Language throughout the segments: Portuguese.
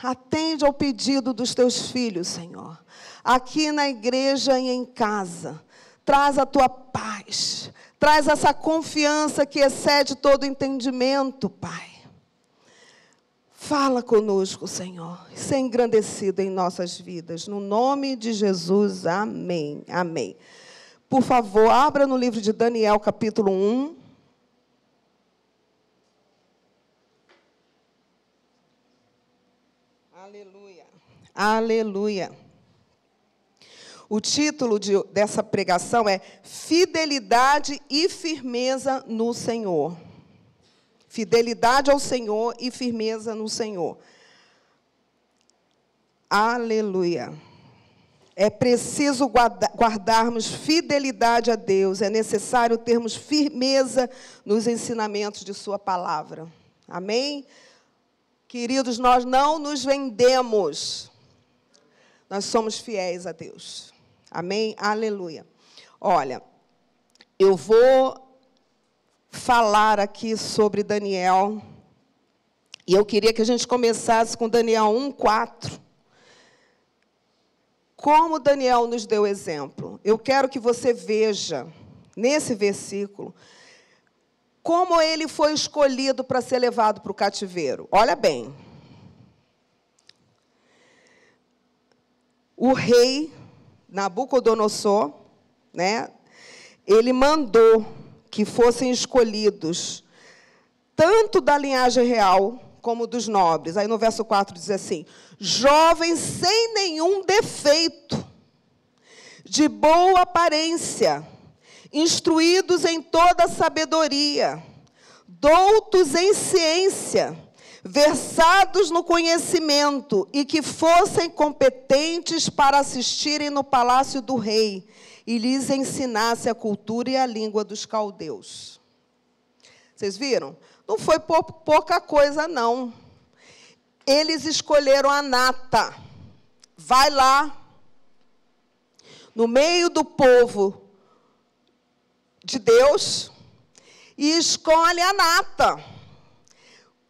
Atende ao pedido dos teus filhos, Senhor. Aqui na igreja e em casa. Traz a tua paz. Traz essa confiança que excede todo entendimento, Pai. Fala conosco, Senhor. Seja engrandecido em nossas vidas. No nome de Jesus, amém. Amém. Por favor, abra no livro de Daniel, capítulo 1. Aleluia. Aleluia. O título dessa pregação é Fidelidade e Firmeza no Senhor. Fidelidade ao Senhor e firmeza no Senhor. Aleluia. É preciso guardarmos fidelidade a Deus. É necessário termos firmeza nos ensinamentos de sua palavra. Amém? Queridos, nós não nos vendemos. Nós somos fiéis a Deus. Amém? Aleluia. Olha, eu vou falar aqui sobre Daniel. E eu queria que a gente começasse com Daniel 1:4. Como Daniel nos deu exemplo. Eu quero que você veja, nesse versículo, como ele foi escolhido para ser levado para o cativeiro. Olha bem. O rei Nabucodonosor, né, ele mandou que fossem escolhidos tanto da linhagem real como dos nobres. Aí no verso 4 diz assim: jovens sem nenhum defeito, de boa aparência, instruídos em toda sabedoria, doutos em ciência, versados no conhecimento, e que fossem competentes para assistirem no palácio do rei, e lhes ensinasse a cultura e a língua dos caldeus. Vocês viram? Não foi pouca coisa, não. Eles escolheram a nata. Vai lá, no meio do povo de Deus, e escolhe a nata.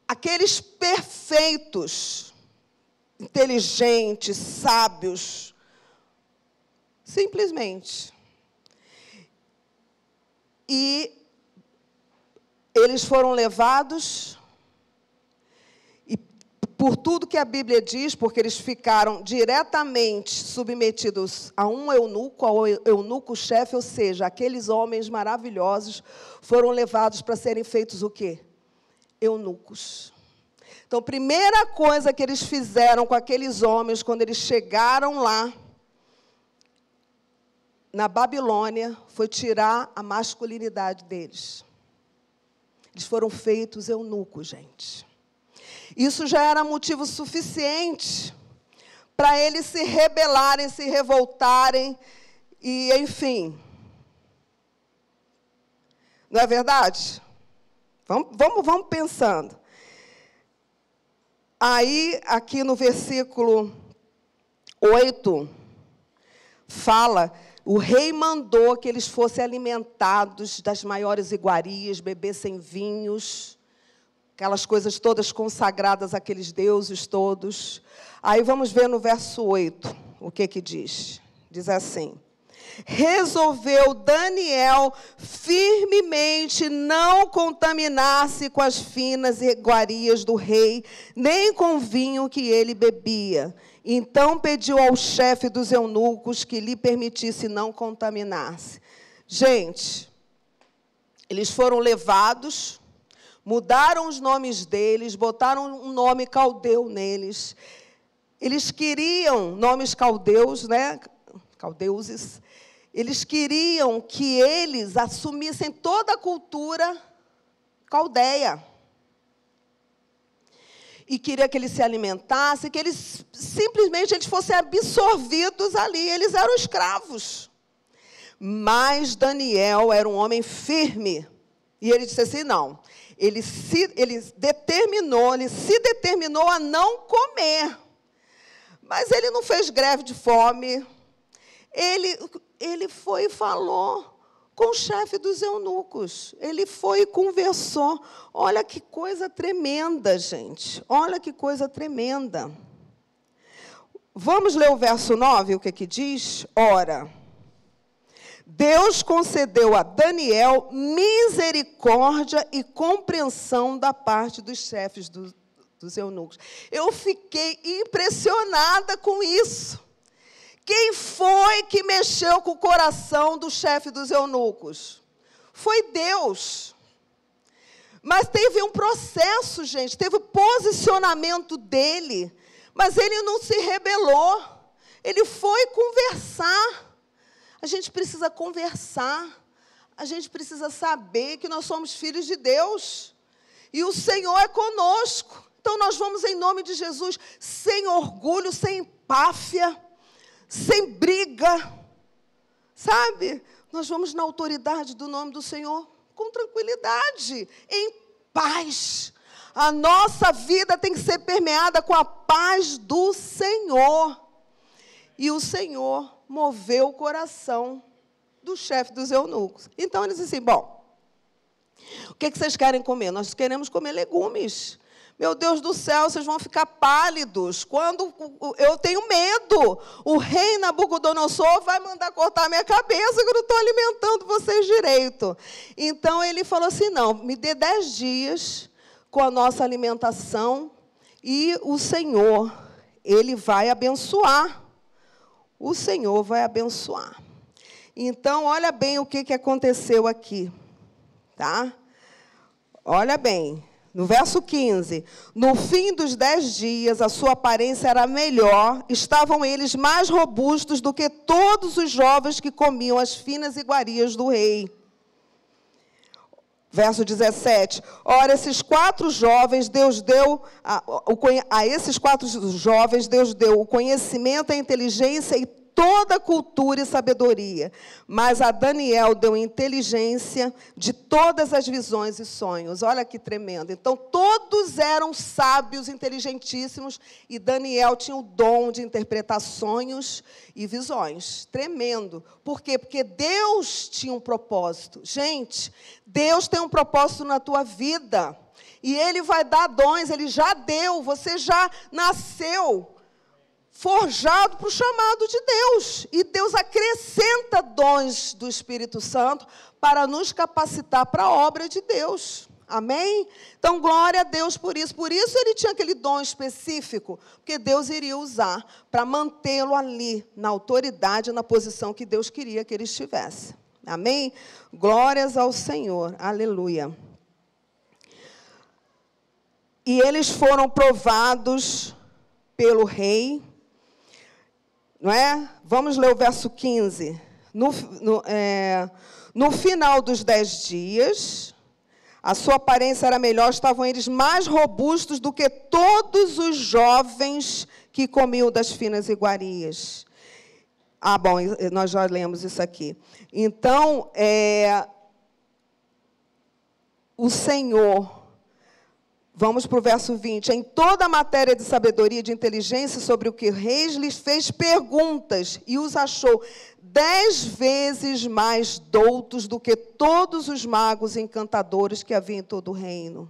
Aqueles perfeitos, inteligentes, sábios, simplesmente. E eles foram levados, e por tudo que a Bíblia diz, porque eles ficaram diretamente submetidos a um eunuco, ao eunuco-chefe, ou seja, aqueles homens maravilhosos foram levados para serem feitos o quê? Eunucos. Então, a primeira coisa que eles fizeram com aqueles homens, quando eles chegaram lá, na Babilônia, foi tirar a masculinidade deles. Eles foram feitos eunucos, gente. Isso já era motivo suficiente para eles se rebelarem, se revoltarem, e, enfim. Não é verdade? Vamos pensando. Aí, aqui no versículo 8, fala: o rei mandou que eles fossem alimentados das maiores iguarias, bebessem vinhos, aquelas coisas todas consagradas àqueles deuses todos. Aí vamos ver no verso 8, o que diz. Diz assim: resolveu Daniel firmemente não contaminar-se com as finas iguarias do rei, nem com o vinho que ele bebia. Então pediu ao chefe dos eunucos que lhe permitisse não contaminar-se. Gente, eles foram levados, mudaram os nomes deles, botaram um nome caldeu neles. Eles queriam nomes caldeus, né? Caldeuses. Eles queriam que eles assumissem toda a cultura caldeia. E queria que eles se alimentassem, que eles simplesmente fossem absorvidos ali. Eles eram escravos. Mas Daniel era um homem firme. E ele disse assim, não. Ele se determinou a não comer. Mas ele não fez greve de fome. Ele foi e falou com o chefe dos eunucos. Ele foi e conversou. Olha que coisa tremenda, gente. Olha que coisa tremenda. Vamos ler o verso 9, o que diz? Ora, Deus concedeu a Daniel misericórdia e compreensão da parte dos chefes dos eunucos. Eu fiquei impressionada com isso. Quem foi que mexeu com o coração do chefe dos eunucos? Foi Deus. Mas teve um processo, gente, teve o posicionamento dele, mas ele não se rebelou. Ele foi conversar. A gente precisa conversar. A gente precisa saber que nós somos filhos de Deus. E o Senhor é conosco. Então, nós vamos, em nome de Jesus, sem orgulho, sem empáfia, sem briga, sabe? Nós vamos na autoridade do nome do Senhor com tranquilidade, em paz. A nossa vida tem que ser permeada com a paz do Senhor. E o Senhor moveu o coração do chefe dos eunucos. Então, ele disse assim, bom, o que vocês querem comer? Nós queremos comer legumes. Meu Deus do céu, vocês vão ficar pálidos. Quando eu tenho medo, o rei Nabucodonosor vai mandar cortar minha cabeça, que eu não estou alimentando vocês direito. Então, ele falou assim, não, me dê 10 dias com a nossa alimentação e o Senhor, Ele vai abençoar. O Senhor vai abençoar. Então, olha bem o que aconteceu aqui. Tá? Olha bem. No verso 15, no fim dos 10 dias, a sua aparência era melhor, estavam eles mais robustos do que todos os jovens que comiam as finas iguarias do rei. Verso 17, ora, esses 4 jovens, Deus deu, a esses 4 jovens, Deus deu o conhecimento, a inteligência e toda a cultura e sabedoria. Mas a Daniel deu inteligência de todas as visões e sonhos. Olha que tremendo. Então, todos eram sábios, inteligentíssimos, e Daniel tinha o dom de interpretar sonhos e visões. Tremendo. Por quê? Porque Deus tinha um propósito. Gente, Deus tem um propósito na tua vida. E Ele vai dar dons, Ele já deu, você já nasceu forjado para o chamado de Deus. E Deus acrescenta dons do Espírito Santo para nos capacitar para a obra de Deus. Amém? Então, glória a Deus por isso. Por isso ele tinha aquele dom específico, porque Deus iria usar para mantê-lo ali, na autoridade, na posição que Deus queria que ele estivesse. Amém? Glórias ao Senhor. Aleluia. E eles foram provados pelo rei. Não é? Vamos ler o verso 15. No final dos 10 dias, a sua aparência era melhor, estavam eles mais robustos do que todos os jovens que comiam das finas iguarias. Ah, bom, nós já lemos isso aqui. Então, o Senhor... Vamos para o verso 20. Em toda a matéria de sabedoria e de inteligência sobre o que o rei lhes fez perguntas e os achou 10 vezes mais doutos do que todos os magos e encantadores que havia em todo o reino.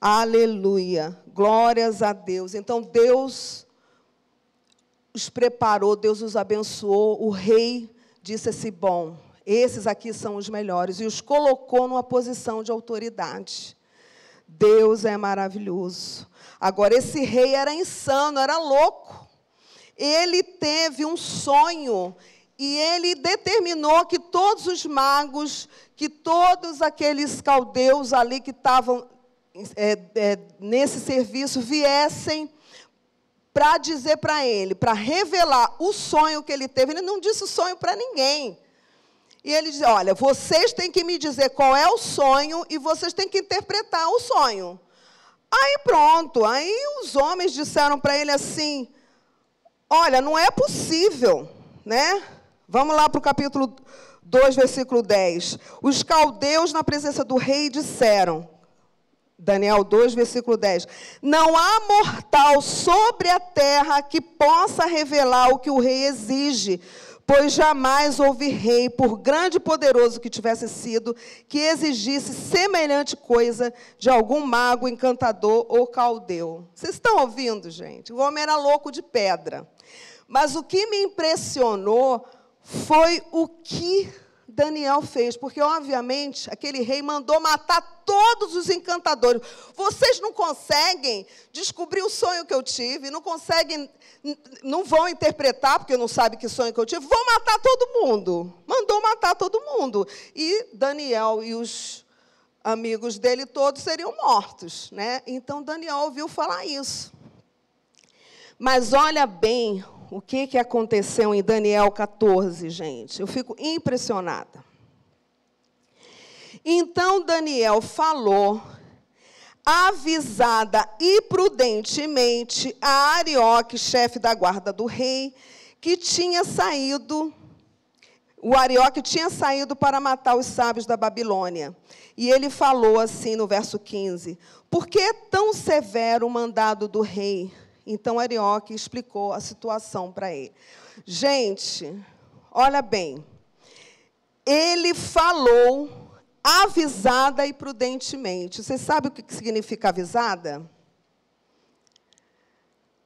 Aleluia. Glórias a Deus. Então, Deus os preparou, Deus os abençoou. O rei disse assim, bom, esses aqui são os melhores. E os colocou numa posição de autoridade. Deus é maravilhoso. Agora, esse rei era insano, era louco. Ele teve um sonho e ele determinou que todos os magos, que todos aqueles caldeus ali que estavam nesse serviço, viessem para dizer para ele, para revelar o sonho que ele teve. Ele não disse o sonho para ninguém. E ele diz, olha, vocês têm que me dizer qual é o sonho e vocês têm que interpretar o sonho. Aí pronto, aí os homens disseram para ele assim, olha, não é possível, né? Vamos lá para o capítulo 2, versículo 10. Os caldeus na presença do rei disseram, Daniel 2, versículo 10, não há mortal sobre a terra que possa revelar o que o rei exige, pois jamais houve rei, por grande e poderoso que tivesse sido, que exigisse semelhante coisa de algum mago, encantador ou caldeu. Vocês estão ouvindo, gente? O homem era louco de pedra. Mas o que me impressionou foi o que Daniel fez, porque, obviamente, aquele rei mandou matar todos os encantadores. Vocês não conseguem descobrir o sonho que eu tive, não conseguem, não vão interpretar, porque não sabem que sonho que eu tive, vão matar todo mundo. Mandou matar todo mundo. E Daniel e os amigos dele todos seriam mortos, né? Então, Daniel ouviu falar isso. Mas olha bem o que aconteceu em Daniel 14, gente. Eu fico impressionada. Então, Daniel falou, avisada e prudentemente, a Arioque, chefe da guarda do rei, que tinha saído, o Arioque tinha saído para matar os sábios da Babilônia. E ele falou assim no verso 15, por que é tão severo o mandado do rei? Então, Arioque explicou a situação para ele. Gente, olha bem. Ele falou avisada e prudentemente. Você sabe o que significa avisada?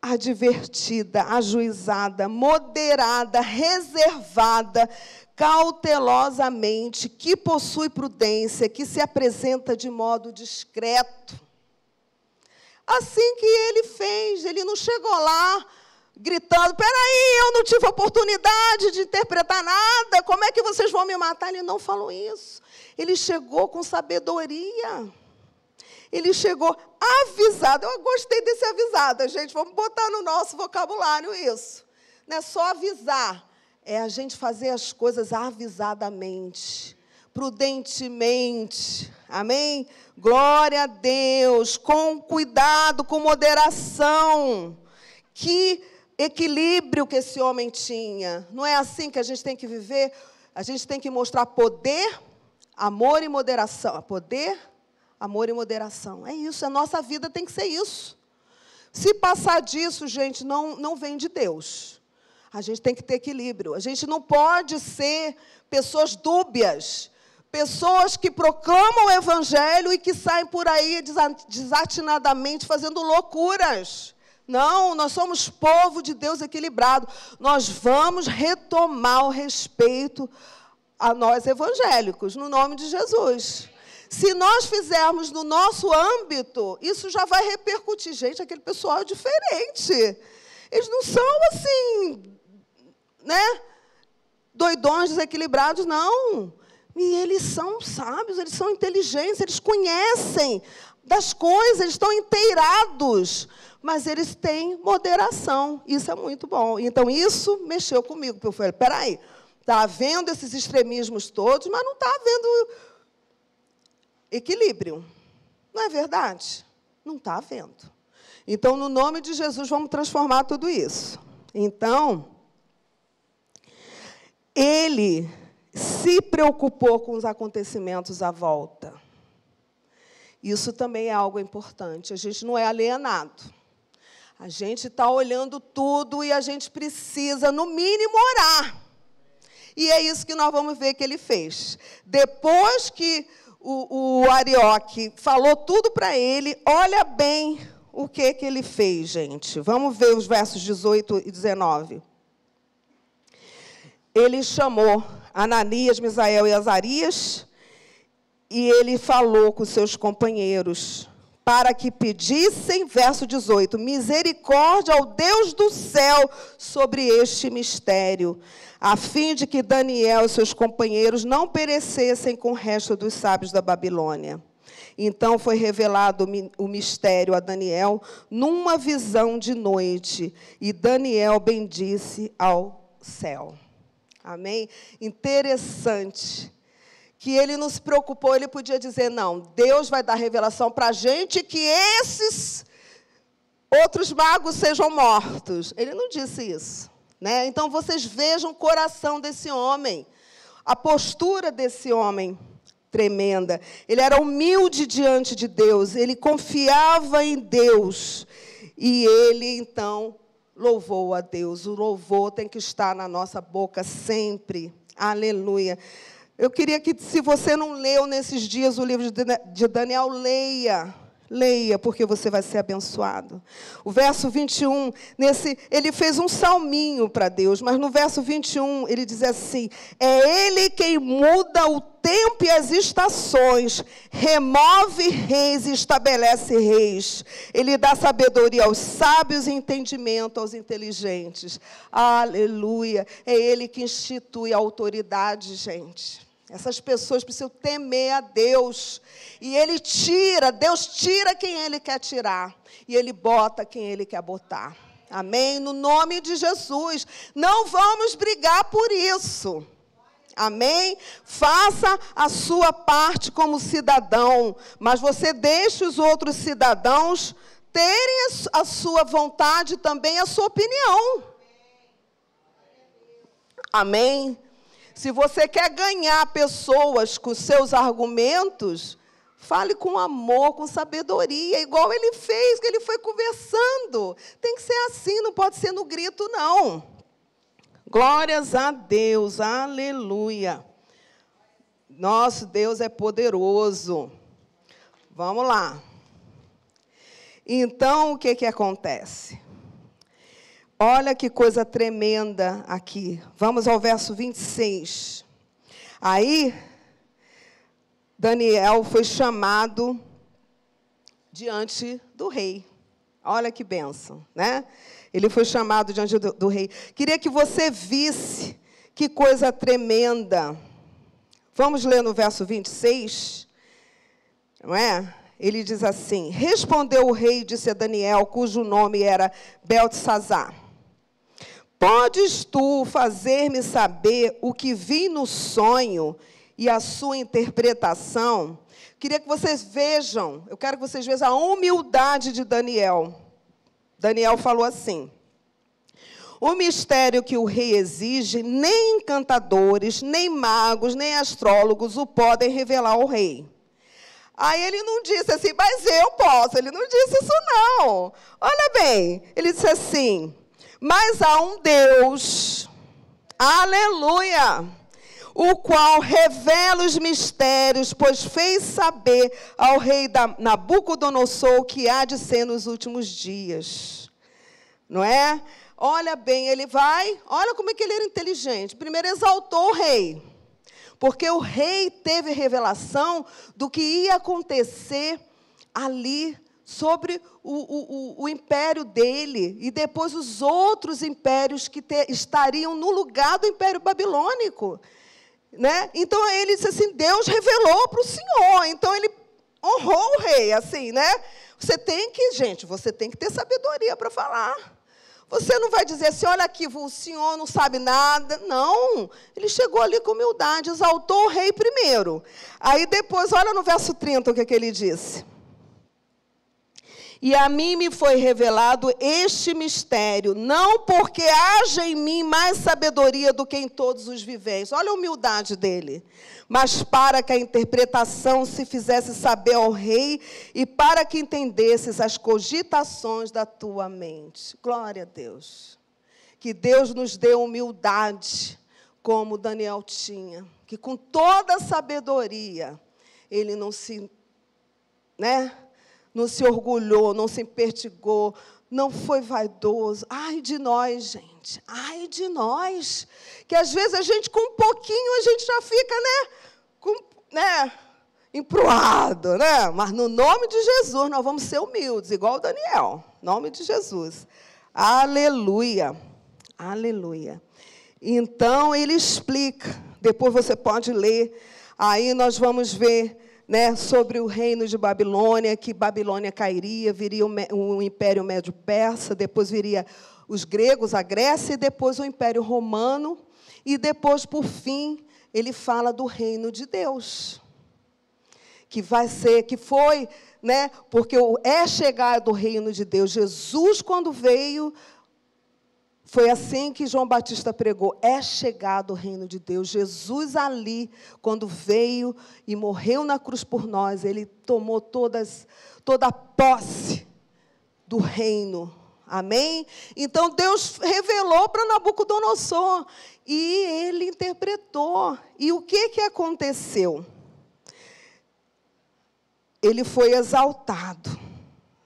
Advertida, ajuizada, moderada, reservada, cautelosamente, que possui prudência, que se apresenta de modo discreto. Assim que ele fez, ele não chegou lá gritando, peraí, eu não tive oportunidade de interpretar nada, como é que vocês vão me matar? Ele não falou isso. Ele chegou com sabedoria. Ele chegou avisado. Eu gostei desse avisada, gente. Vamos botar no nosso vocabulário isso. Não é só avisar, é a gente fazer as coisas avisadamente, prudentemente. Amém? Glória a Deus, com cuidado, com moderação. Que equilíbrio que esse homem tinha. Não é assim que a gente tem que viver? A gente tem que mostrar poder, amor e moderação. Poder, amor e moderação. É isso, a nossa vida tem que ser isso. Se passar disso, gente, não vem de Deus. A gente tem que ter equilíbrio. A gente não pode ser pessoas dúbias, pessoas que proclamam o evangelho e que saem por aí desatinadamente fazendo loucuras. Não, nós somos povo de Deus equilibrado. Nós vamos retomar o respeito a nós evangélicos, no nome de Jesus. Se nós fizermos no nosso âmbito, isso já vai repercutir. Gente, aquele pessoal é diferente. Eles não são assim, né, doidões, desequilibrados, não. E eles são sábios, eles são inteligentes, eles conhecem das coisas, eles estão inteirados, mas eles têm moderação. Isso é muito bom. Então, isso mexeu comigo, porque eu falei, peraí, está havendo esses extremismos todos, mas não está havendo equilíbrio. Não é verdade? Não está havendo. Então, no nome de Jesus, vamos transformar tudo isso. Então, ele se preocupou com os acontecimentos à volta. Isso também é algo importante. A gente não é alienado. A gente está olhando tudo e a gente precisa, no mínimo, orar. E é isso que nós vamos ver que ele fez. Depois que o Arioque falou tudo para ele, olha bem o que ele fez, gente. Vamos ver os versos 18 e 19. Ele chamou Ananias, Misael e Azarias, e ele falou com seus companheiros, para que pedissem, verso 18, misericórdia ao Deus do céu sobre este mistério, a fim de que Daniel e seus companheiros não perecessem com o resto dos sábios da Babilônia. Então foi revelado o mistério a Daniel numa visão de noite, e Daniel bendisse ao céu. Amém? Interessante que ele não se preocupou, ele podia dizer, não, Deus vai dar revelação para a gente que esses outros magos sejam mortos. Ele não disse isso, né? Então, vocês vejam o coração desse homem, a postura desse homem tremenda. Ele era humilde diante de Deus, ele confiava em Deus, e ele, então, louvou a Deus. O louvor tem que estar na nossa boca sempre. Aleluia. Eu queria que, se você não leu nesses dias o livro de Daniel, leia. Leia, porque você vai ser abençoado. O verso 21, ele fez um salminho para Deus, mas no verso 21, ele diz assim: é Ele quem muda o tempo e as estações, remove reis e estabelece reis. Ele dá sabedoria aos sábios e entendimento aos inteligentes. Aleluia. É Ele que institui a autoridade, gente. Essas pessoas precisam temer a Deus. E Deus tira quem Ele quer tirar. E Ele bota quem Ele quer botar. Amém? No nome de Jesus. Não vamos brigar por isso. Amém? Faça a sua parte como cidadão. Mas você deixe os outros cidadãos terem a sua vontade também, a sua opinião. Amém? Se você quer ganhar pessoas com seus argumentos, fale com amor, com sabedoria, igual ele fez, que ele foi conversando. Tem que ser assim, não pode ser no grito, não. Glórias a Deus, aleluia. Nosso Deus é poderoso. Vamos lá. Então, o que acontece? Olha que coisa tremenda aqui. Vamos ao verso 26. Aí, Daniel foi chamado diante do rei. Olha que bênção, né? Ele foi chamado diante do rei. Queria que você visse que coisa tremenda. Vamos ler no verso 26. Não é? Ele diz assim: respondeu o rei e disse a Daniel, cujo nome era Beltesazar: podes tu fazer-me saber o que vi no sonho e a sua interpretação? Queria que vocês vejam, eu quero que vocês vejam a humildade de Daniel. Daniel falou assim: o mistério que o rei exige, nem encantadores, nem magos, nem astrólogos o podem revelar ao rei. Aí ele não disse assim, mas eu posso. Ele não disse isso, não. Olha bem, ele disse assim: mas há um Deus, aleluia, o qual revela os mistérios, pois fez saber ao rei Nabucodonosor o que há de ser nos últimos dias. Não é? Olha bem, ele vai, olha como é que ele era inteligente. Primeiro exaltou o rei, porque o rei teve revelação do que ia acontecer ali, sobre o império dele, e depois os outros impérios que estariam no lugar do Império Babilônico. Né? Então, ele disse assim, Deus revelou para o Senhor. Então, ele honrou o rei, assim, né? Você tem que ter sabedoria para falar. Você não vai dizer assim, olha aqui, o senhor não sabe nada. Não, ele chegou ali com humildade, exaltou o rei primeiro. Aí, depois, olha no verso 30 o que ele disse. E a mim me foi revelado este mistério, não porque haja em mim mais sabedoria do que em todos os viventes. Olha a humildade dele. Mas para que a interpretação se fizesse saber ao rei e para que entendesses as cogitações da tua mente. Glória a Deus. Que Deus nos dê humildade, como Daniel tinha. Que com toda a sabedoria, ele não se... não se orgulhou, não se impertigou, não foi vaidoso. Ai de nós, gente, ai de nós. Que às vezes a gente, com um pouquinho, a gente já fica, empruado, né? Mas no nome de Jesus, nós vamos ser humildes, igual o Daniel. Em nome de Jesus. Aleluia, aleluia. Então, ele explica, depois você pode ler, aí nós vamos ver... sobre o reino de Babilônia, que Babilônia cairia, viria o Império Médio-Persa, depois viria os gregos, a Grécia, e depois o Império Romano, e depois, por fim, ele fala do reino de Deus, que foi, porque é chegado o reino de Deus. Jesus, quando veio, foi assim que João Batista pregou, é chegado o reino de Deus. Jesus ali, quando veio e morreu na cruz por nós, ele tomou toda a posse do reino. Amém? Então, Deus revelou para Nabucodonosor e ele interpretou. E o que aconteceu? Ele foi exaltado.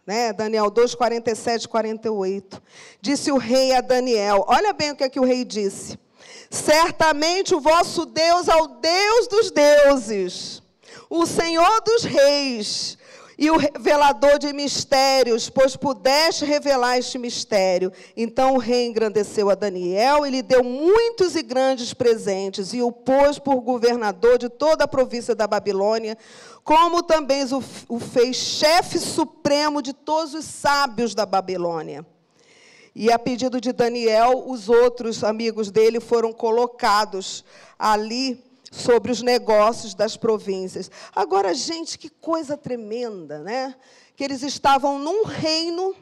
Né? Daniel 2, 47, 48. Disse o rei a Daniel, olha bem o que o rei disse. Certamente o vosso Deus é o Deus dos deuses, o Senhor dos reis, e o revelador de mistérios, pois pudeste revelar este mistério. Então o rei engrandeceu a Daniel e lhe deu muitos e grandes presentes, e o pôs por governador de toda a província da Babilônia, como também o fez chefe supremo de todos os sábios da Babilônia. E a pedido de Daniel, os outros amigos dele foram colocados ali sobre os negócios das províncias. Agora, gente, que coisa tremenda, né? Que eles estavam num reino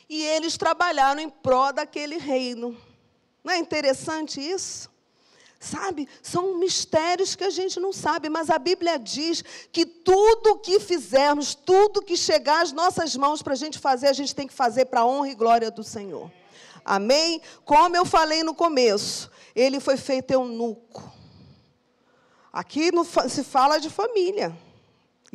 e eles trabalharam em prol daquele reino. Não é interessante isso? Sabe? São mistérios que a gente não sabe, mas a Bíblia diz que tudo o que fizermos, tudo que chegar às nossas mãos para a gente tem que fazer para a honra e glória do Senhor. Amém? Como eu falei no começo, ele foi feito eunuco. Aqui se fala de família.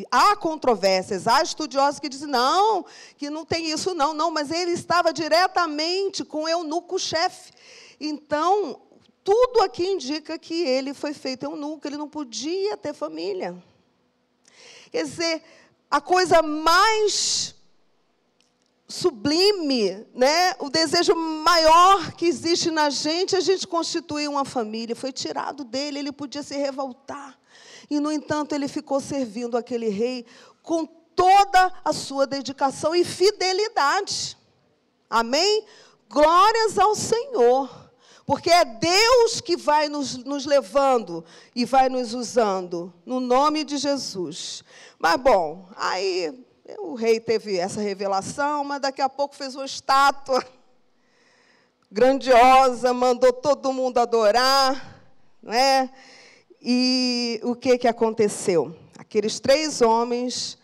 Há controvérsias, há estudiosos que dizem, não, que não tem isso, não, mas ele estava diretamente com o eunuco-chefe. Então, tudo aqui indica que ele foi feito eunuco, ele não podia ter família. Quer dizer, a coisa mais sublime, né? O desejo maior que existe na gente, a gente constituir uma família, foi tirado dele, ele podia se revoltar. E, no entanto, ele ficou servindo aquele rei com toda a sua dedicação e fidelidade. Amém? Glórias ao Senhor. Porque é Deus que vai nos levando e vai nos usando, no nome de Jesus. Mas, bom, aí o rei teve essa revelação, mas daqui a pouco fez uma estátua grandiosa, mandou todo mundo adorar, né? E o que aconteceu? Aqueles 3 homens,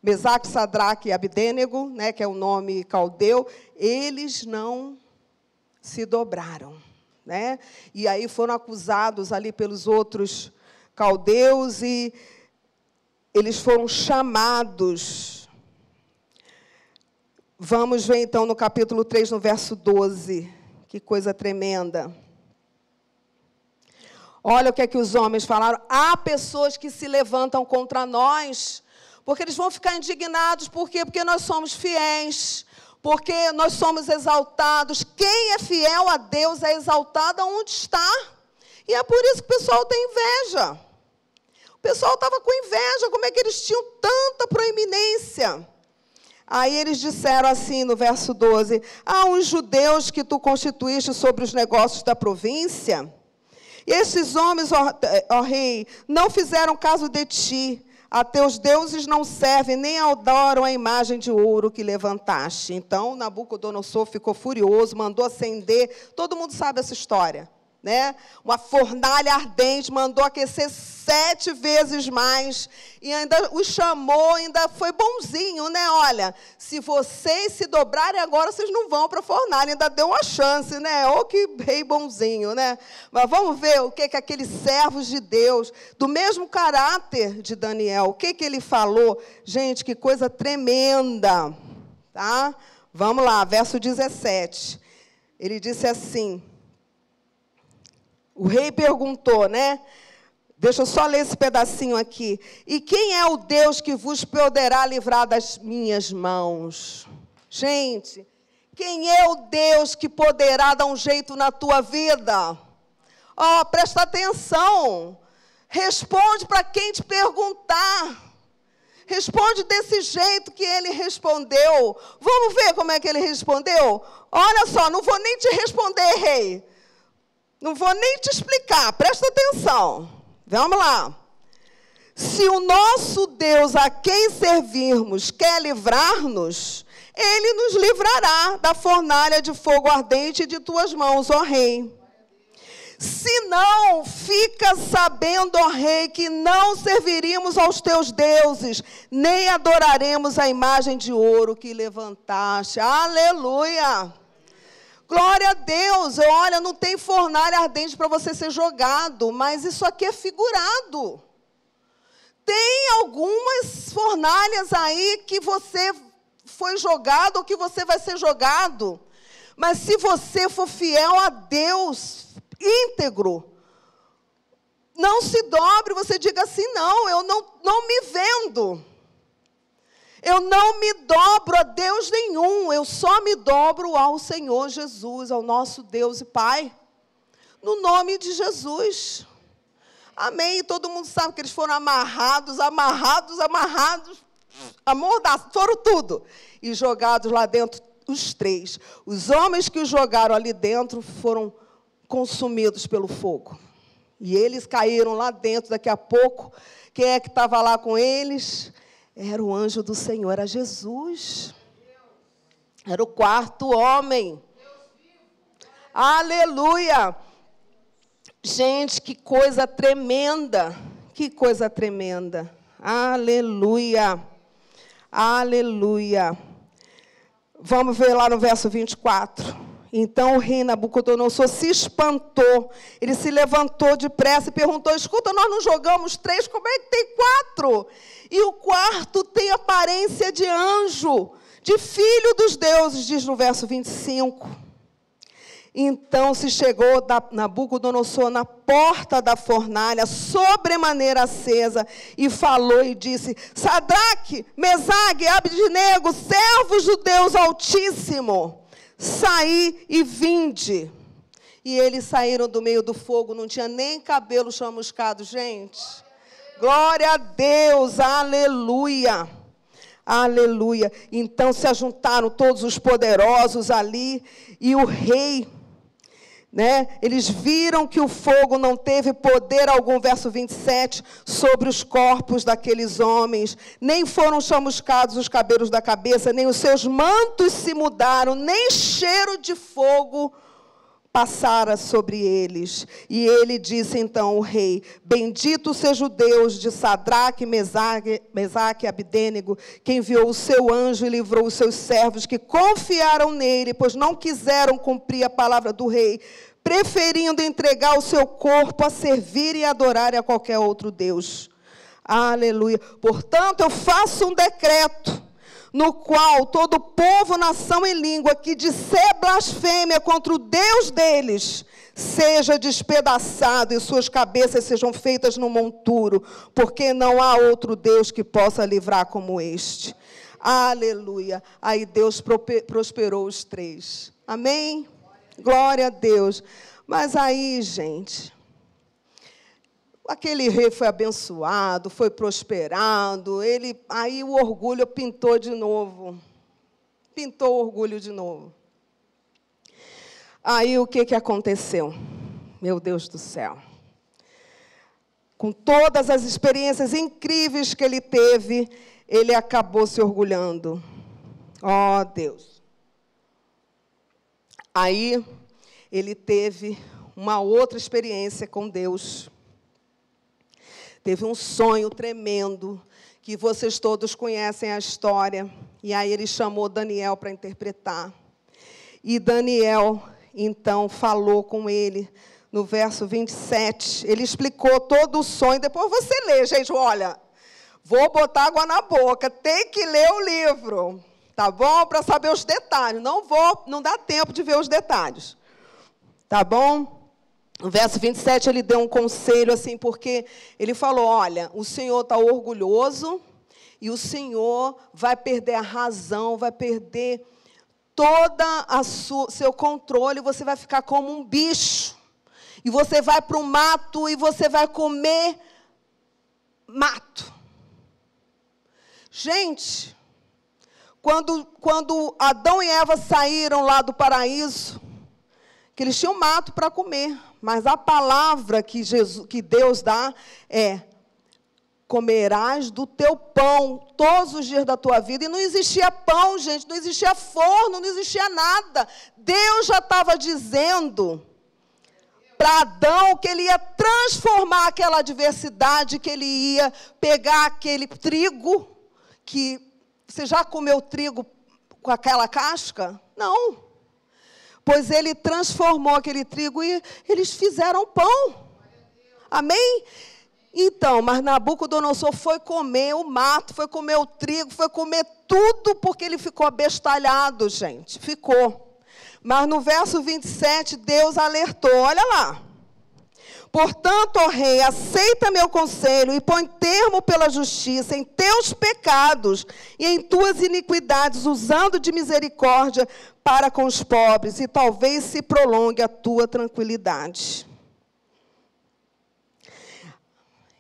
Mesaque, Sadraque e Abdênego, né, que é o nome caldeu, eles não se dobraram. Né? E aí foram acusados ali pelos outros caldeus e eles foram chamados. Vamos ver, então, no capítulo 3, no verso 12. Que coisa tremenda. Olha o que é que os homens falaram. Há pessoas que se levantam contra nós, porque eles vão ficar indignados. Por quê? Porque nós somos fiéis. Porque nós somos exaltados. Quem é fiel a Deus é exaltado onde está. E é por isso que o pessoal tem inveja. O pessoal estava com inveja. Como é que eles tinham tanta proeminência? Aí eles disseram assim, no verso 12, os judeus que tu constituíste sobre os negócios da província, e esses homens, ó rei, não fizeram caso de ti. A teus deuses não servem, nem adoram a imagem de ouro que levantaste. Então, Nabucodonosor ficou furioso, mandou acender, todo mundo sabe essa história, né? Uma fornalha ardente, mandou aquecer 7 vezes mais, e ainda os chamou, ainda foi bonzinho, né? Olha, se vocês se dobrarem agora, vocês não vão para a fornalha, ainda deu uma chance, né? Oh, que rei bonzinho, né? Mas vamos ver o que aqueles servos de Deus, do mesmo caráter de Daniel, o que ele falou. Gente, que coisa tremenda, tá? Vamos lá, verso 17. Ele disse assim, o rei perguntou, né? Deixa eu só ler esse pedacinho aqui. E quem é o Deus que vos poderá livrar das minhas mãos? Gente, quem é o Deus que poderá dar um jeito na tua vida? Presta atenção. Responde para quem te perguntar. Responde desse jeito que ele respondeu. Vamos ver como é que ele respondeu? Olha só, não vou nem te responder, rei. Não vou nem te explicar, presta atenção. Vamos lá. Se o nosso Deus a quem servirmos quer livrar-nos, ele nos livrará da fornalha de fogo ardente de tuas mãos, ó rei. Se não, fica sabendo, ó rei, que não serviríamos aos teus deuses, nem adoraremos a imagem de ouro que levantaste. Aleluia! Glória a Deus. Olha, não tem fornalha ardente para você ser jogado, mas isso aqui é figurado. Tem algumas fornalhas aí que você foi jogado ou que você vai ser jogado. Mas se você for fiel a Deus, íntegro, não se dobre, você diga assim, não, eu não me vendo. Eu não me dobro a Deus nenhum, eu só me dobro ao Senhor Jesus, ao nosso Deus e Pai. No nome de Jesus. Amém. E todo mundo sabe que eles foram amarrados, amordaçados, foram tudo. E jogados lá dentro, os 3. Os homens que os jogaram ali dentro foram consumidos pelo fogo. E eles caíram lá dentro, daqui a pouco, quem é que estava lá com eles? Era o anjo do Senhor, era Jesus. Era o 4º homem. Aleluia! Gente, que coisa tremenda. Que coisa tremenda. Aleluia. Aleluia. Vamos ver lá no verso 24. Então o rei Nabucodonosor se espantou. Ele se levantou depressa e perguntou, escuta, nós não jogamos 3, como é que tem 4? E o 4º tem aparência de anjo, de filho dos deuses, diz no verso 25. Então se chegou Nabucodonosor na porta da fornalha, sobremaneira acesa, e falou e disse, Sadraque, Mesague, Abdenego, servos do Deus Altíssimo, saí e vinde. E eles saíram do meio do fogo, não tinha nem cabelo chamuscado, gente. Glória a Deus, aleluia. Aleluia. Então se ajuntaram todos os poderosos ali, e o rei, eles viram que o fogo não teve poder algum, verso 27, sobre os corpos daqueles homens, nem foram chamuscados os cabelos da cabeça, nem os seus mantos se mudaram, nem cheiro de fogo passara sobre eles. E ele disse então, o rei, bendito seja o Deus de Sadraque, Mesaque e Abdênego, que enviou o seu anjo e livrou os seus servos que confiaram nele, pois não quiseram cumprir a palavra do rei, preferindo entregar o seu corpo a servir e adorar a qualquer outro Deus. Aleluia. Portanto, eu faço um decreto, no qual todo povo, nação e língua que disser blasfêmia contra o Deus deles, seja despedaçado e suas cabeças sejam feitas no monturo, porque não há outro Deus que possa livrar como este. Aleluia. Aí Deus prosperou os 3. Amém? Glória a Deus. Mas aí, gente, aquele rei foi abençoado, foi prosperado, aí o orgulho pintou de novo. Pintou o orgulho de novo. Aí o que aconteceu? Meu Deus do céu. Com todas as experiências incríveis que ele teve, ele acabou se orgulhando. Ó Deus. Aí ele teve uma outra experiência com Deus. Teve um sonho tremendo, que vocês todos conhecem a história. E aí ele chamou Daniel para interpretar. E Daniel, então, falou com ele, no verso 27. Ele explicou todo o sonho. Depois você lê, gente, olha, vou botar água na boca, tem que ler o livro, tá bom? Para saber os detalhes. Não dá tempo de ver os detalhes, tá bom? No verso 27, ele deu um conselho, assim, porque ele falou, olha, o Senhor está orgulhoso e o Senhor vai perder a razão, vai perder toda seu controle, você vai ficar como um bicho. E você vai para o mato e você vai comer mato. Gente, quando Adão e Eva saíram lá do paraíso, que eles tinham mato para comer, mas a palavra que Deus dá é: comerás do teu pão todos os dias da tua vida. E não existia pão, gente, não existia forno, não existia nada. Deus já estava dizendo, para Adão, que ele ia transformar aquela adversidade, que ele ia pegar aquele trigo, que você já comeu trigo com aquela casca? Não. Pois ele transformou aquele trigo e eles fizeram pão. Amém? Então, mas Nabucodonosor foi comer o mato, foi comer o trigo, foi comer tudo, porque ele ficou abestalhado, gente. Ficou. Mas no verso 27, Deus alertou, olha lá. Portanto, ó rei, aceita meu conselho e põe termo pela justiça em teus pecados e em tuas iniquidades, usando de misericórdia para com os pobres, e talvez se prolongue a tua tranquilidade.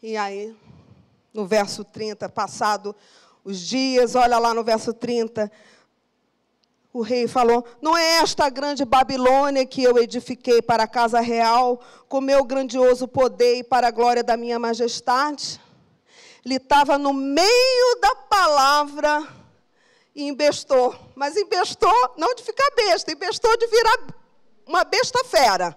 E aí, no verso 30, passado os dias, olha lá no verso 30, o rei falou, não é esta a grande Babilônia que eu edifiquei para a casa real, com meu grandioso poder e para a glória da minha majestade? Ele estava no meio da palavra e embestou. Mas embestou não de ficar besta, embestou de virar uma besta fera.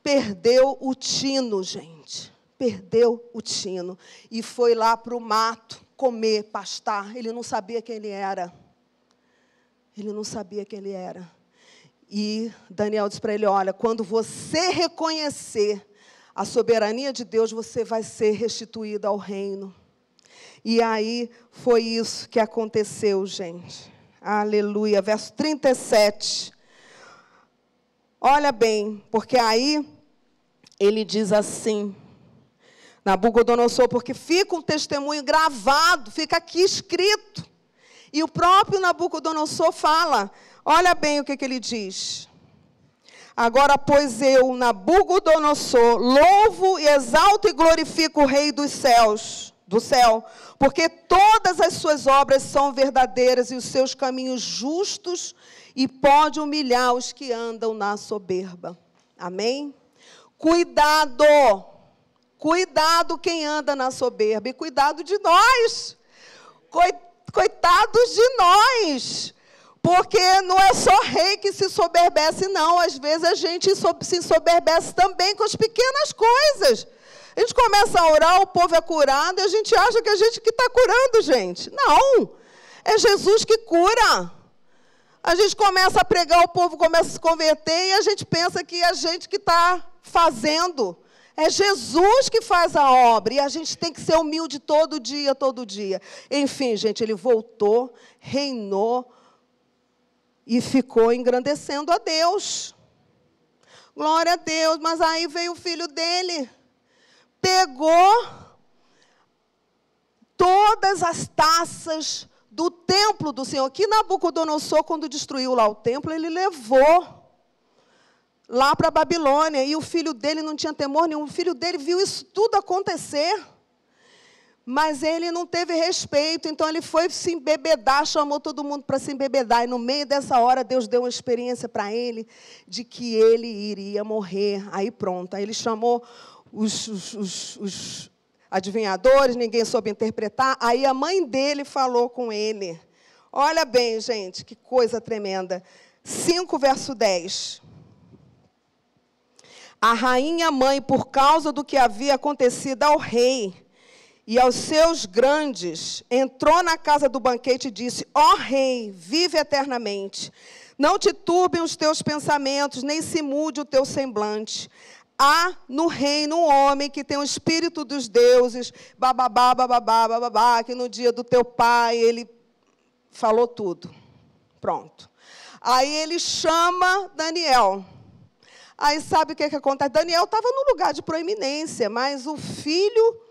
Perdeu o tino, gente. Perdeu o tino. E foi lá para o mato comer, pastar. Ele não sabia quem ele era. Ele não sabia quem ele era. E Daniel disse para ele, olha, quando você reconhecer a soberania de Deus, você vai ser restituído ao reino. E aí, foi isso que aconteceu, gente. Aleluia. Verso 37. Olha bem, porque aí, ele diz assim, Nabucodonosor, porque fica um testemunho gravado, fica aqui escrito. E o próprio Nabucodonosor fala, olha bem o que ele diz. Agora, pois eu, Nabucodonosor, louvo e exalto e glorifico o Rei dos céus, do céu, porque todas as suas obras são verdadeiras e os seus caminhos justos, e pode humilhar os que andam na soberba. Amém? Cuidado! Cuidado quem anda na soberba, e cuidado de nós. Coitados de nós, porque não é só rei que se soberbece, não. Às vezes a gente se soberbece também com as pequenas coisas. A gente começa a orar, o povo é curado, e a gente acha que a gente que está curando, gente. Não, é Jesus que cura. A gente começa a pregar, o povo começa a se converter, e a gente pensa que é a gente que está fazendo. É Jesus que faz a obra, e a gente tem que ser humilde todo dia, todo dia. Enfim, gente, ele voltou, reinou e ficou engrandecendo a Deus. Glória a Deus, mas aí veio o filho dele, pegou todas as taças do templo do Senhor, que Nabucodonosor, quando destruiu lá o templo, ele levou lá para a Babilônia, e o filho dele não tinha temor nenhum, o filho dele viu isso tudo acontecer, mas ele não teve respeito, então ele foi se embebedar, chamou todo mundo para se embebedar, e no meio dessa hora Deus deu uma experiência para ele, de que ele iria morrer. Aí pronto, aí ele chamou os adivinhadores, ninguém soube interpretar, aí a mãe dele falou com ele. Olha bem, gente, que coisa tremenda. 5, verso 10. A rainha mãe, por causa do que havia acontecido ao rei e aos seus grandes, entrou na casa do banquete e disse, ó rei, vive eternamente. Não te turbem os teus pensamentos, nem se mude o teu semblante. Há no reino um homem que tem o espírito dos deuses, bababá, bababá, bababá, que no dia do teu pai ele falou tudo. Pronto. Aí ele chama Daniel. Aí sabe o que acontece? Daniel estava no lugar de proeminência, mas o filho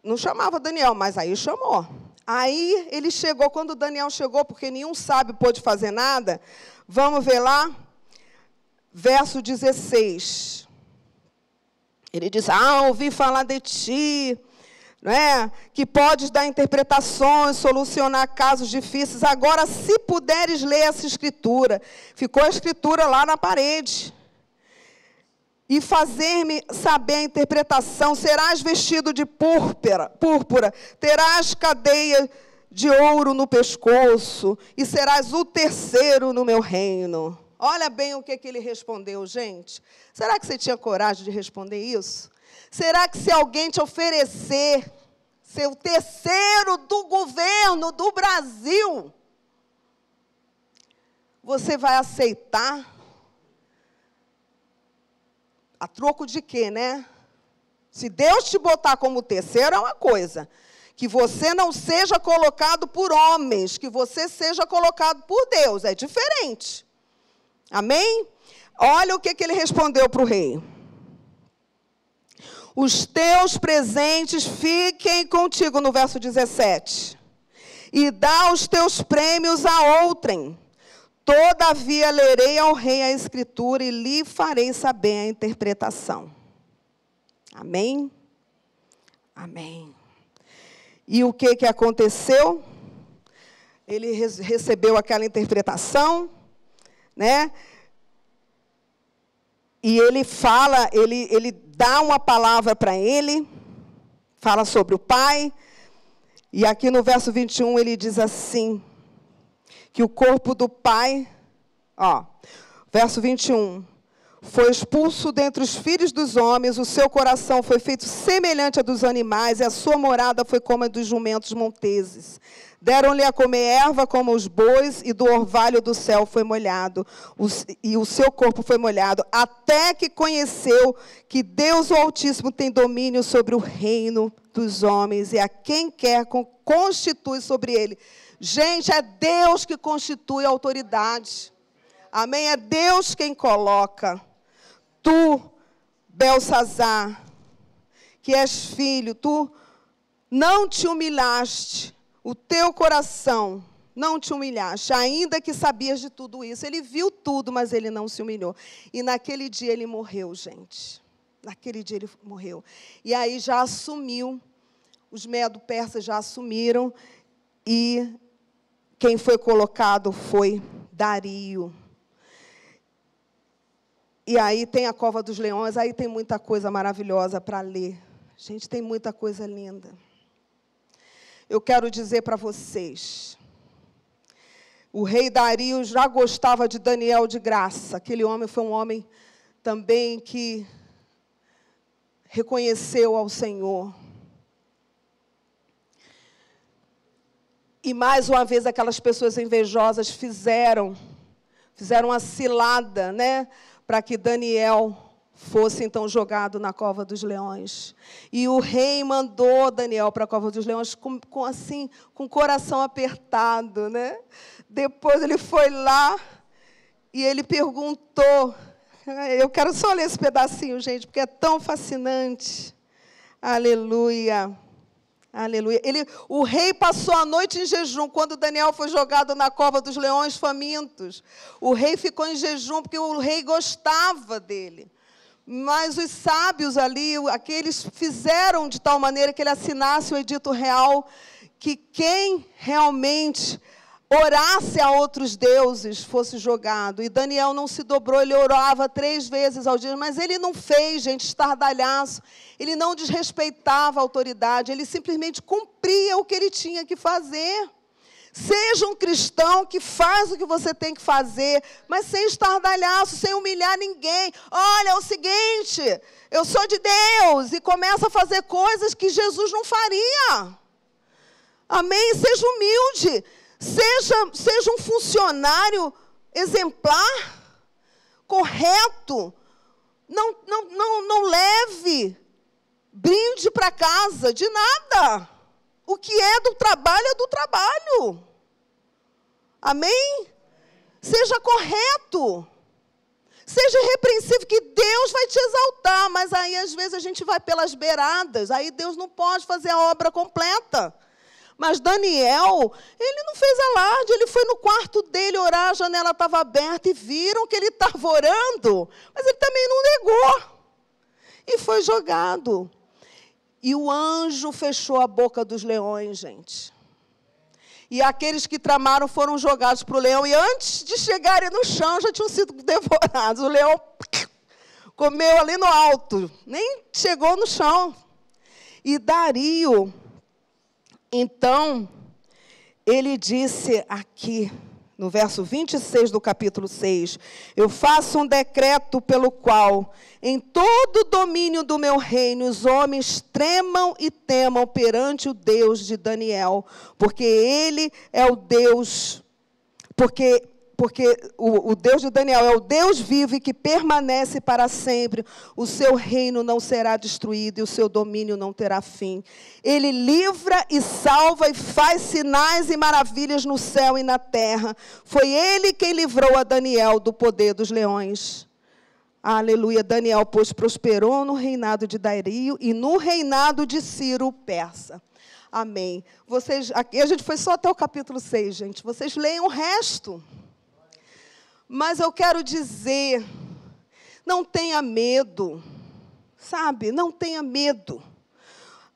não chamava Daniel, mas aí chamou. Aí ele chegou, quando Daniel chegou, porque nenhum sábio pôde fazer nada, vamos ver lá, verso 16. Ele diz, ouvi falar de ti, não é? Que podes dar interpretações, solucionar casos difíceis. Agora, se puderes ler essa escritura, ficou a escritura lá na parede, e fazer-me saber a interpretação, serás vestido de púrpura, terás cadeia de ouro no pescoço, e serás o terceiro no meu reino. Olha bem o que ele respondeu, gente. Será que você tinha coragem de responder isso? Será que se alguém te oferecer ser o terceiro do governo do Brasil, você vai aceitar? A troco de quê, né? Se Deus te botar como terceiro é uma coisa. Que você não seja colocado por homens, que você seja colocado por Deus. É diferente. Amém? Olha o que ele respondeu para o rei. Os teus presentes fiquem contigo, no verso 17. E dá os teus prêmios a outrem. Todavia lerei ao rei a escritura e lhe farei saber a interpretação. Amém? Amém. E o que aconteceu? Ele recebeu aquela interpretação, né? E ele fala, ele dá uma palavra para ele, fala sobre o pai, e aqui no verso 21 ele diz assim, que o corpo do pai, verso 21, foi expulso dentre os filhos dos homens, o seu coração foi feito semelhante a dos animais, e a sua morada foi como a dos jumentos monteses. Deram-lhe a comer erva como os bois, e do orvalho do céu foi molhado, e o seu corpo foi molhado, até que conheceu que Deus o Altíssimo tem domínio sobre o reino dos homens, e a quem quer constitui sobre ele. Gente, é Deus que constitui a autoridade. Amém? É Deus quem coloca. Tu, Belsazar, que és filho, tu não te humilhaste, o teu coração não te humilhaste, ainda que sabias de tudo isso. Ele viu tudo, mas ele não se humilhou. E naquele dia ele morreu, gente. Naquele dia ele morreu. E aí já assumiu, os medo-persas já assumiram, e quem foi colocado foi Dario. E aí tem a Cova dos Leões, aí tem muita coisa maravilhosa para ler. Gente, tem muita coisa linda. Eu quero dizer para vocês, o rei Dario já gostava de Daniel de graça. Aquele homem foi um homem também que reconheceu ao Senhor. E mais uma vez aquelas pessoas invejosas fizeram uma cilada, né? Para que Daniel fosse, então, jogado na cova dos leões. E o rei mandou Daniel para a cova dos leões com o coração apertado, né? Depois ele foi lá e ele perguntou. Eu quero só ler esse pedacinho, gente, porque é tão fascinante. Aleluia. Aleluia. O rei passou a noite em jejum. Quando Daniel foi jogado na cova dos leões famintos, o rei ficou em jejum, porque o rei gostava dele. Mas os sábios ali, aqueles fizeram de tal maneira que ele assinasse o edito real, que quem realmente orasse a outros deuses fosse jogado. E Daniel não se dobrou, ele orava 3 vezes ao dia, mas ele não fez, gente, estardalhaço. Ele não desrespeitava a autoridade, ele simplesmente cumpria o que ele tinha que fazer. Seja um cristão que faz o que você tem que fazer, mas sem estardalhaço, sem humilhar ninguém. Olha, é o seguinte, eu sou de Deus, e começa a fazer coisas que Jesus não faria. Amém? Seja humilde. Seja um funcionário exemplar, correto. Não leve brinde para casa, de nada. O que é do trabalho é do trabalho. Amém? Seja correto. Seja irrepreensível, que Deus vai te exaltar. Mas aí, às vezes, a gente vai pelas beiradas. Aí Deus não pode fazer a obra completa. Mas Daniel, ele não fez alarde, ele foi no quarto dele orar, a janela estava aberta e viram que ele estava orando, mas ele também não negou. E foi jogado. E o anjo fechou a boca dos leões, gente. E aqueles que tramaram foram jogados para o leão, e antes de chegarem no chão, já tinham sido devorados. O leão comeu ali no alto, nem chegou no chão. E Dario, então, ele disse aqui, no verso 26 do capítulo 6, eu faço um decreto pelo qual, em todo o domínio do meu reino, os homens tremam e temam perante o Deus de Daniel, porque ele é o Deus, porque o Deus de Daniel é o Deus vivo e que permanece para sempre. O seu reino não será destruído e o seu domínio não terá fim. Ele livra e salva e faz sinais e maravilhas no céu e na terra. Foi ele quem livrou a Daniel do poder dos leões. Aleluia. Daniel, pois, prosperou no reinado de Dario e no reinado de Ciro o persa. Amém. Aqui a gente foi só até o capítulo 6, gente. Vocês leiam o resto. Mas eu quero dizer, não tenha medo, sabe? Não tenha medo.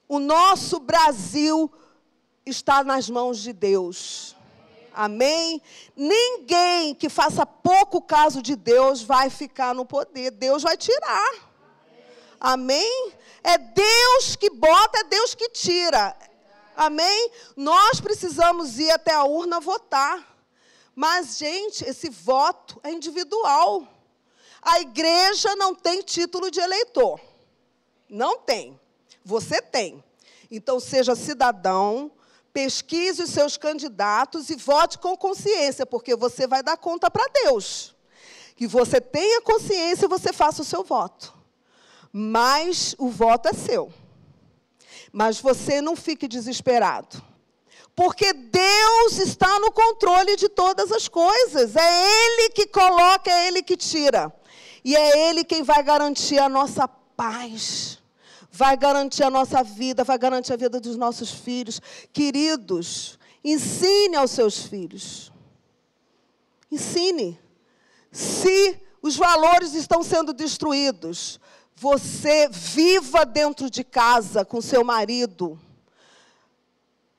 O nosso Brasil está nas mãos de Deus. Amém? Ninguém que faça pouco caso de Deus vai ficar no poder. Deus vai tirar. Amém? É Deus que bota, é Deus que tira. Amém? Nós precisamos ir até a urna votar. Mas, gente, esse voto é individual. A igreja não tem título de eleitor. Não tem. Você tem. Então, seja cidadão, pesquise os seus candidatos e vote com consciência, porque você vai dar conta para Deus. Que você tenha consciência e você faça o seu voto. Mas o voto é seu. Mas você não fique desesperado. Porque Deus está no controle de todas as coisas. É Ele que coloca, é Ele que tira. E é Ele quem vai garantir a nossa paz. Vai garantir a nossa vida, vai garantir a vida dos nossos filhos. Queridos, ensine aos seus filhos. Ensine. Se os valores estão sendo destruídos, você viva dentro de casa com seu marido.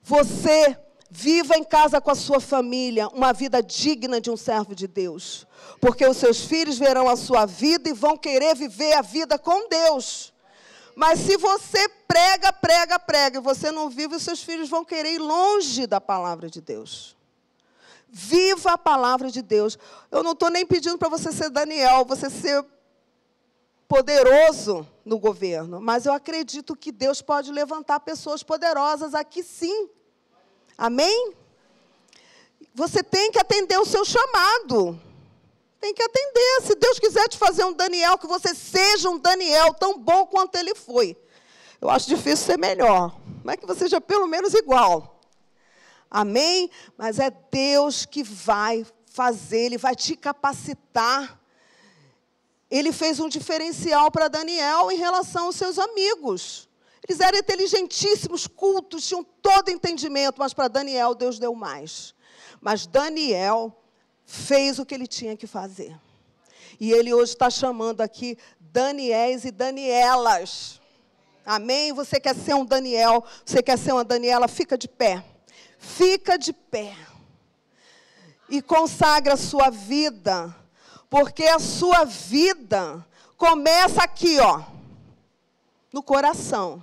Você viva em casa com a sua família, uma vida digna de um servo de Deus. Porque os seus filhos verão a sua vida e vão querer viver a vida com Deus. Mas se você prega, e você não vive, os seus filhos vão querer ir longe da palavra de Deus. Viva a palavra de Deus. Eu não estou nem pedindo para você ser Daniel, você ser poderoso no governo, mas eu acredito que Deus pode levantar pessoas poderosas aqui sim. Amém? Você tem que atender o seu chamado. Tem que atender. Se Deus quiser te fazer um Daniel, que você seja um Daniel tão bom quanto ele foi. Eu acho difícil ser melhor, mas que você seja pelo menos igual. Amém? Mas é Deus que vai fazer, Ele vai te capacitar. Ele fez um diferencial para Daniel em relação aos seus amigos. Eles eram inteligentíssimos, cultos, tinham todo entendimento, mas para Daniel Deus deu mais. Mas Daniel fez o que ele tinha que fazer. E ele hoje está chamando aqui Daniéis e Danielas. Amém? Você quer ser um Daniel, você quer ser uma Daniela, fica de pé. Fica de pé. E consagra a sua vida. Porque a sua vida começa aqui, ó, no coração.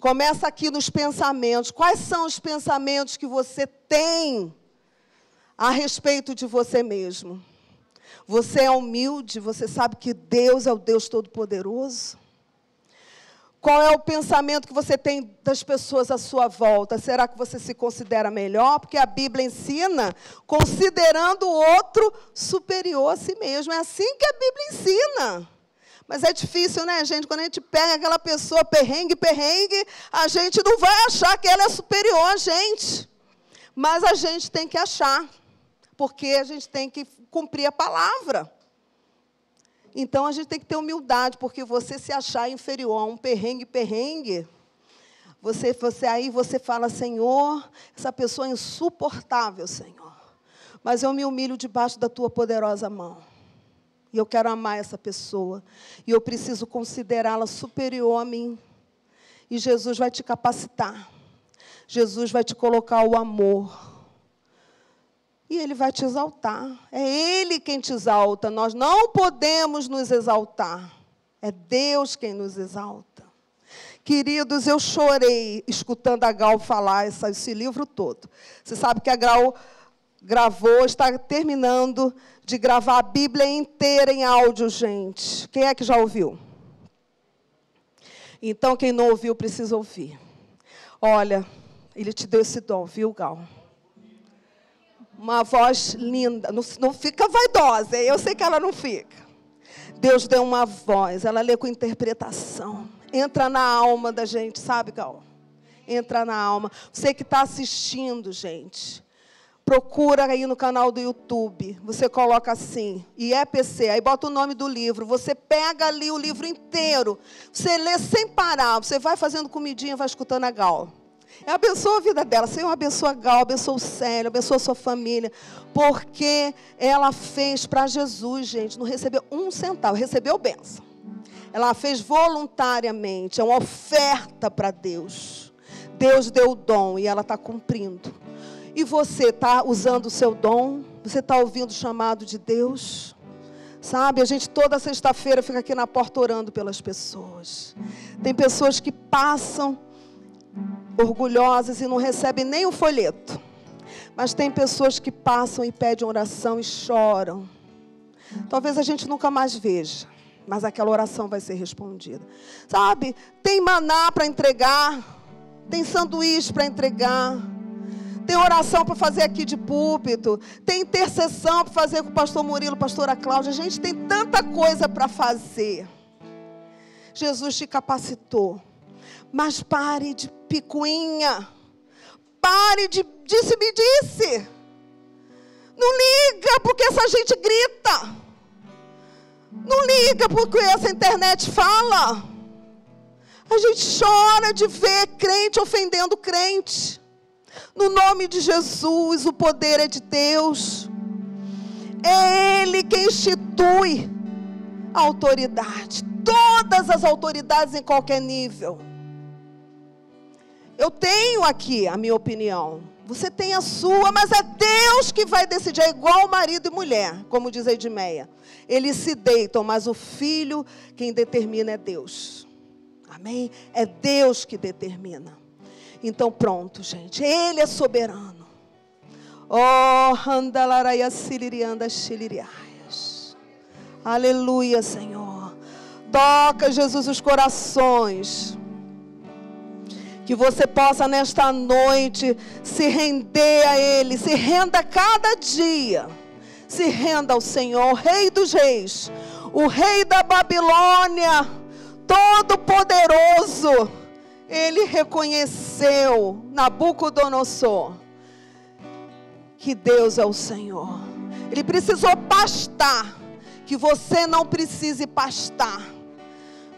Começa aqui nos pensamentos. Quais são os pensamentos que você tem a respeito de você mesmo? Você é humilde? Você sabe que Deus é o Deus Todo-Poderoso? Qual é o pensamento que você tem das pessoas à sua volta? Será que você se considera melhor? Porque a Bíblia ensina considerando o outro superior a si mesmo. É assim que a Bíblia ensina. Mas é difícil, né, gente? Quando a gente pega aquela pessoa perrengue, a gente não vai achar que ela é superior a gente. Mas a gente tem que achar. Porque a gente tem que cumprir a palavra. Então, a gente tem que ter humildade, porque você se achar inferior a um perrengue, você fala, Senhor, essa pessoa é insuportável, Senhor. Mas eu me humilho debaixo da tua poderosa mão. E eu quero amar essa pessoa. E eu preciso considerá-la superior a mim. E Jesus vai te capacitar. Jesus vai te colocar o amor. E Ele vai te exaltar. É Ele quem te exalta. Nós não podemos nos exaltar. É Deus quem nos exalta. Queridos, eu chorei escutando a Gal falar esse livro todo. Você sabe que a Gal gravou, está terminando de gravar a Bíblia inteira em áudio, gente. Quem é que já ouviu? Então, quem não ouviu, precisa ouvir. Olha, ele te deu esse dom, viu, Gal? Uma voz linda, não fica vaidosa, eu sei que ela não fica. Deus deu uma voz, ela lê com interpretação. Entra na alma da gente, sabe, Gal? Entra na alma. Você que está assistindo, gente, procura aí no canal do YouTube. Você coloca assim, IEPC, aí bota o nome do livro. Você pega ali o livro inteiro. Você lê sem parar. Você vai fazendo comidinha, vai escutando a Gal. Abençoa a vida dela. Senhor, abençoa a Gal, abençoa o Célio, abençoa a sua família. Porque ela fez para Jesus, gente. Não recebeu um centavo, recebeu bênção. Ela fez voluntariamente. É uma oferta para Deus. Deus deu o dom e ela está cumprindo. E você está usando o seu dom? Você está ouvindo o chamado de Deus? Sabe, a gente toda sexta-feira fica aqui na porta orando pelas pessoas. Tem pessoas que passam orgulhosas e não recebem nem o folheto. Mas tem pessoas que passam e pedem oração e choram. Talvez a gente nunca mais veja, mas aquela oração vai ser respondida. Sabe, tem maná para entregar, tem sanduíche para entregar, tem oração para fazer aqui de púlpito, tem intercessão para fazer com o pastor Murilo, pastora Cláudia. A gente tem tanta coisa para fazer. Jesus te capacitou. Mas pare de picuinha. Pare de disse-me-disse. Não liga porque essa gente grita. Não liga porque essa internet fala. A gente chora de ver crente ofendendo crente. No nome de Jesus, o poder é de Deus. É Ele quem institui a autoridade. Todas as autoridades em qualquer nível. Eu tenho aqui a minha opinião. Você tem a sua, mas é Deus que vai decidir. É igual marido e mulher, como diz a Edmeia. Eles se deitam, mas o filho, quem determina é Deus. Amém? É Deus que determina. Então pronto, gente. Ele é soberano. Oh, andalaraia silirianda xiliriaias. Aleluia, Senhor. Toca, Jesus, os corações. Que você possa nesta noite se render a Ele. Se renda cada dia. Se renda ao Senhor, o Rei dos Reis. O Rei da Babilônia. Todo-Poderoso. Ele reconheceu, Nabucodonosor, que Deus é o Senhor. Ele precisou pastar. Que você não precise pastar.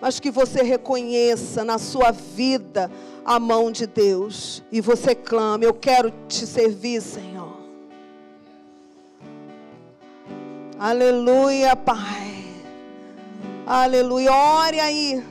Mas que você reconheça na sua vida a mão de Deus. E você clame, eu quero te servir, Senhor. Aleluia, Pai. Aleluia. Ore aí.